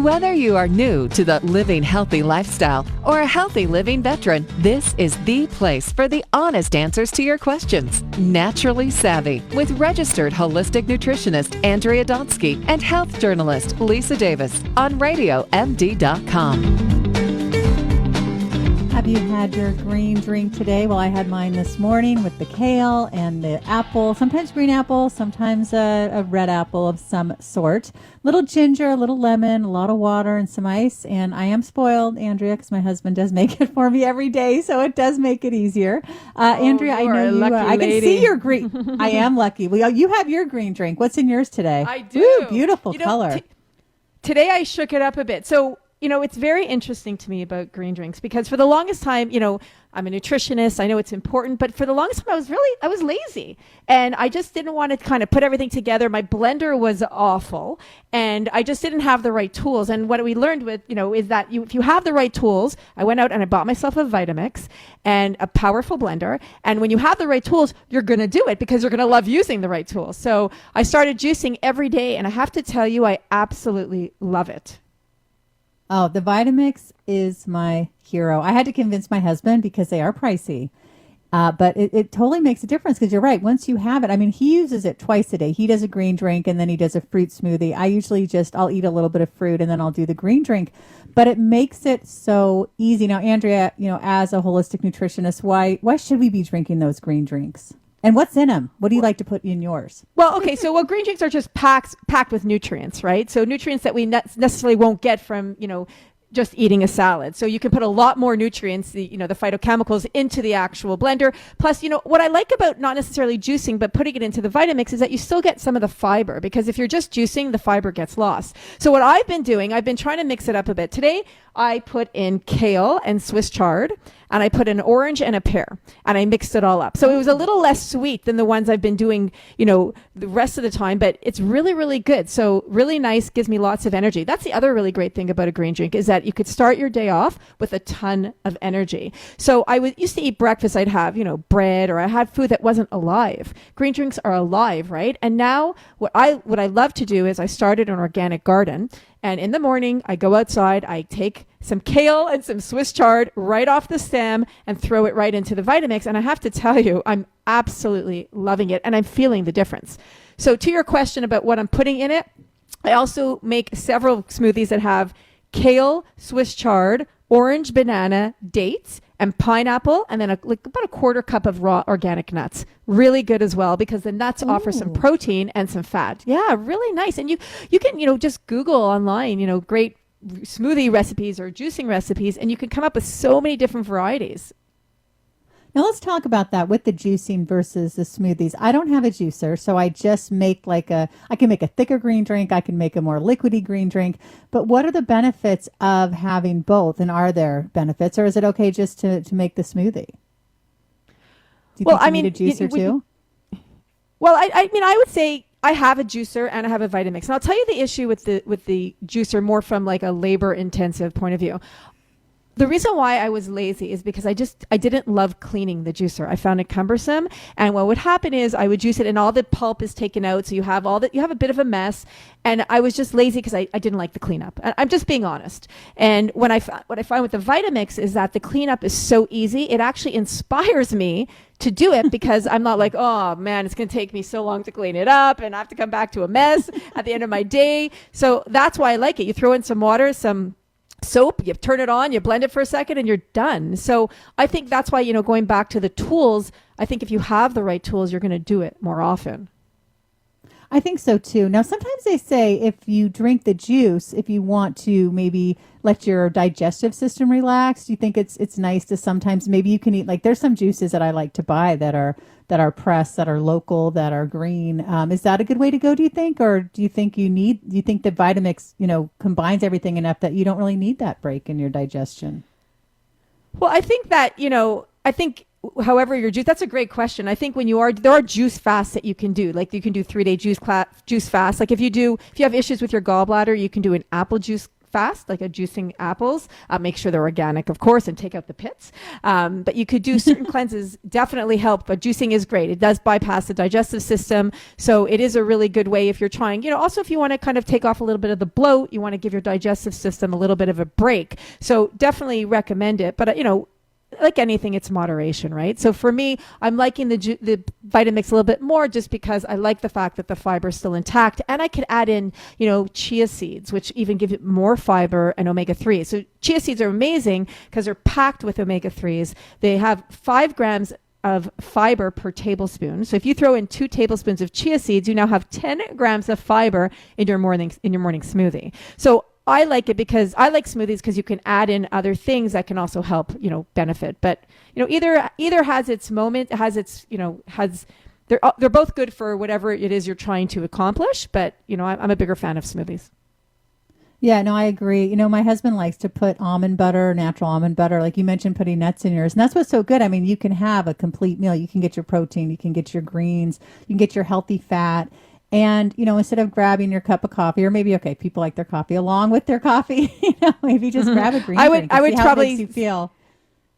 Whether you are new to the living healthy lifestyle or a healthy living veteran, this is the place for the honest answers to your questions. Naturally Savvy with registered holistic nutritionist Andrea and health journalist Lisa Davis on RadioMD.com. Have you had your green drink today? Well, I had mine this morning with the kale and the apple, sometimes green apple, sometimes a red apple of some sort. Little ginger, a little lemon, a lot of water, and some ice. And I am spoiled, Andrea, because my husband does make it for me every day, so it does make it easier. Andrea, I know you. I can see your green. I am lucky. Well, you have your green drink. What's in yours today? I do. Ooh, beautiful color. Today I shook it up a bit. So, it's very interesting to me about green drinks because for the longest time, I'm a nutritionist. I know it's important, but for the longest time, I was lazy and I just didn't want to kind of put everything together. My blender was awful and I just didn't have the right tools. And what we learned with, is that if you have the right tools, I went out and I bought myself a Vitamix and a powerful blender. And when you have the right tools, you're going to do it because you're going to love using the right tools. So I started juicing every day and I have to tell you, I absolutely love it. Oh, the Vitamix is my hero. I had to convince my husband because they are pricey. But it totally makes a difference because you're right. Once you have it, he uses it twice a day. He does a green drink and then he does a fruit smoothie. I usually I'll eat a little bit of fruit and then I'll do the green drink. But it makes it so easy. Now, Andrea, as a holistic nutritionist, why should we be drinking those green drinks? And what's in them? What do you like to put in yours? Well, okay, so green drinks are just packed with nutrients, right? So nutrients that we necessarily won't get from, just eating a salad. So you can put a lot more nutrients, the phytochemicals into the actual blender. Plus, what I like about not necessarily juicing, but putting it into the Vitamix is that you still get some of the fiber because if you're just juicing, the fiber gets lost. So what I've been doing, I've been trying to mix it up a bit. Today, I put in kale and Swiss chard, and I put an orange and a pear, and I mixed it all up. So it was a little less sweet than the ones I've been doing, the rest of the time, but it's really, really good. So really nice, gives me lots of energy. That's the other really great thing about a green drink is that you could start your day off with a ton of energy. So I used to eat breakfast. I'd have, bread, or I had food that wasn't alive. Green drinks are alive, right? And now what I love to do is I started an organic garden. And in the morning, I go outside, I take some kale and some Swiss chard right off the stem and throw it right into the Vitamix. And I have to tell you, I'm absolutely loving it and I'm feeling the difference. So to your question about what I'm putting in it, I also make several smoothies that have kale, Swiss chard, orange, banana, dates, and pineapple, and then about a quarter cup of raw organic nuts. Really good as well because the nuts offer some protein and some fat. Yeah, really nice. And you can, just Google online, great smoothie recipes or juicing recipes, and you can come up with so many different varieties. Now let's talk about that with the juicing versus the smoothies. I don't have a juicer, so I just make I can make a thicker green drink. I can make a more liquidy green drink. But what are the benefits of having both? And are there benefits, or is it okay just to make the smoothie? Do you think you need a juicer too? Well, I would say I have a juicer and I have a Vitamix. And I'll tell you the issue with the juicer more from like a labor intensive point of view. The reason why I was lazy is because I didn't love cleaning the juicer. I found it cumbersome. And what would happen is I would juice it and all the pulp is taken out. So you have a bit of a mess. And I was just lazy because I didn't like the cleanup. I'm just being honest. And what I find with the Vitamix is that the cleanup is so easy. It actually inspires me to do it because I'm not like, oh man, it's going to take me so long to clean it up and I have to come back to a mess at the end of my day. So that's why I like it. You throw in some water, some soap, you turn it on, you blend it for a second and you're done. So I think that's why, going back to the tools, I think if you have the right tools, you're going to do it more often. I think so too. Now, sometimes they say if you drink the juice, if you want to maybe let your digestive system relax, do you think it's nice to sometimes maybe you can eat, like there's some juices that I like to buy that are pressed, that are local, that are green. Is that a good way to go, do you think? Or do you think the Vitamix, combines everything enough that you don't really need that break in your digestion? Well, I think that, however your juice, that's a great question. I think there are juice fasts that you can do. Like you can do 3-day juice fast. Like if you have issues with your gallbladder, you can do an apple juice fast, like a juicing apples. Make sure they're organic, of course, and take out the pits. But you could do certain cleanses definitely help, but juicing is great. It does bypass the digestive system. So it is a really good way if you're trying, also if you want to kind of take off a little bit of the bloat, you want to give your digestive system a little bit of a break. So definitely recommend it. But, like anything, it's moderation, right? So for me, I'm liking the Vitamix a little bit more just because I like the fact that the fiber is still intact, and I can add in, chia seeds, which even give it more fiber and omega-3. So chia seeds are amazing because they're packed with omega-3s. They have 5 grams of fiber per tablespoon. So if you throw in 2 tablespoons of chia seeds, you now have 10 grams of fiber in your morning smoothie. So I like it because I like smoothies because you can add in other things that can also help, benefit. But, either has its moment, has its, they're both good for whatever it is you're trying to accomplish. But, I'm a bigger fan of smoothies. Yeah, no, I agree. My husband likes to put almond butter, natural almond butter, like you mentioned, putting nuts in yours. And that's what's so good. I mean, you can have a complete meal. You can get your protein, you can get your greens, you can get your healthy fat. And, instead of grabbing your cup of coffee, or maybe, people like their coffee along with their coffee, maybe just grab a green drink. I would see probably how it makes you feel.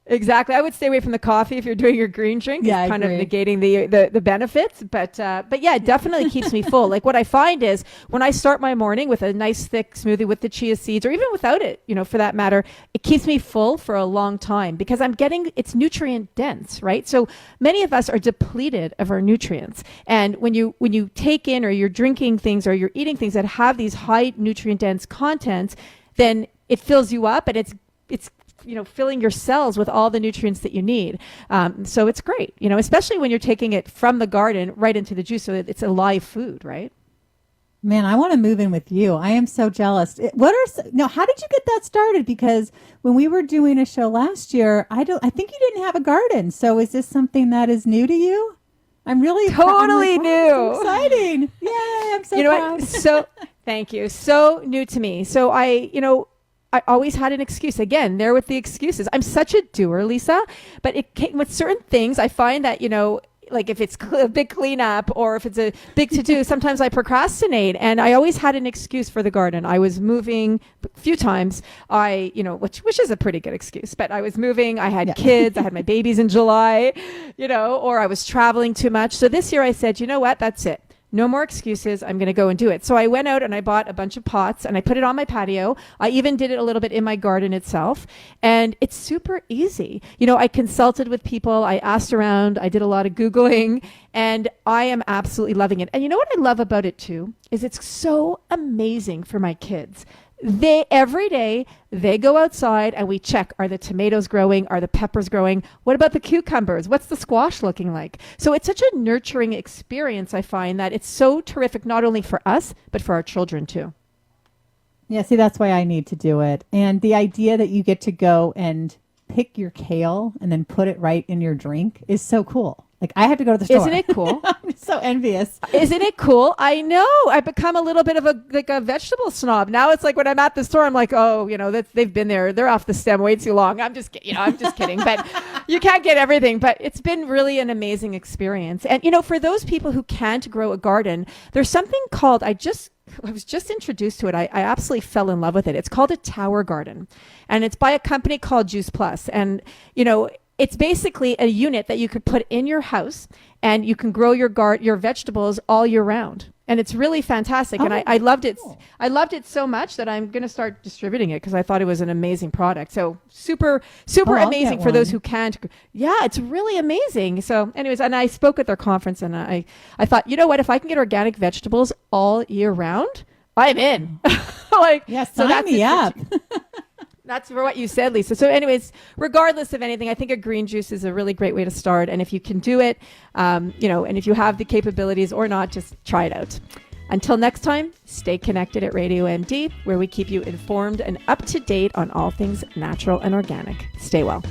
Exactly. I would stay away from the coffee if you're doing your green drink. Yeah, it's kind of negating the benefits. But yeah, it definitely keeps me full. Like what I find is when I start my morning with a nice thick smoothie with the chia seeds, or even without it, for that matter, it keeps me full for a long time because it's nutrient dense, right? So many of us are depleted of our nutrients. And when you take in or you're drinking things or you're eating things that have these high nutrient dense content, then it fills you up and it's filling your cells with all the nutrients that you need. So it's great, especially when you're taking it from the garden right into the juice. So it's a live food, right? Man, I want to move in with you. I am so jealous. How did you get that started? Because when we were doing a show last year, I think you didn't have a garden. So is this something that is new to you? I'm really totally new. So exciting. Yay, I'm so proud. So thank you. So new to me. So I always had an excuse. Again, there with the excuses. I'm such a doer, Lisa, but it came with certain things. I find that, like if it's a big cleanup or if it's a big to-do, sometimes I procrastinate. And I always had an excuse for the garden. I was moving a few times. Which is a pretty good excuse, but I was moving. I had kids. I had my babies in July, or I was traveling too much. So this year I said, you know what? That's it. No more excuses. I'm going to go and do it. So I went out and I bought a bunch of pots and I put it on my patio. I even did it a little bit in my garden itself. And it's super easy. I consulted with people. I asked around. I did a lot of Googling and I am absolutely loving it. And you know what I love about it too? Is it's so amazing for my kids. Every day they go outside and we check, are the tomatoes growing? Are the peppers growing? What about the cucumbers? What's the squash looking like? So it's such a nurturing experience. I find that it's so terrific, not only for us, but for our children too. Yeah, see, that's why I need to do it. And the idea that you get to go and pick your kale and then put it right in your drink is so cool. Like I have to go to the store. Isn't it cool? I'm so envious. Isn't it cool? I know. I've become a little bit of a vegetable snob. Now it's like when I'm at the store, I'm like, oh, they've been there. They're off the stem way too long. I'm just kidding. But you can't get everything. But it's been really an amazing experience. And, for those people who can't grow a garden, there's something called, I was just introduced to it. I absolutely fell in love with it. It's called a tower garden. And it's by a company called Juice Plus. And, it's basically a unit that you could put in your house and you can grow your vegetables all year round. And it's really fantastic. And I loved it. I loved it so much that I'm going to start distributing it because I thought it was an amazing product. So super amazing for those who can't. Yeah, it's really amazing. So anyways, and I spoke at their conference and I thought, you know what, if I can get organic vegetables all year round, I'm in. Sign me up. That's for what you said, Lisa. So anyways, regardless of anything, I think a green juice is a really great way to start. And if you can do it, and if you have the capabilities or not, just try it out. Until next time, stay connected at Radio MD, where we keep you informed and up to date on all things natural and organic. Stay well.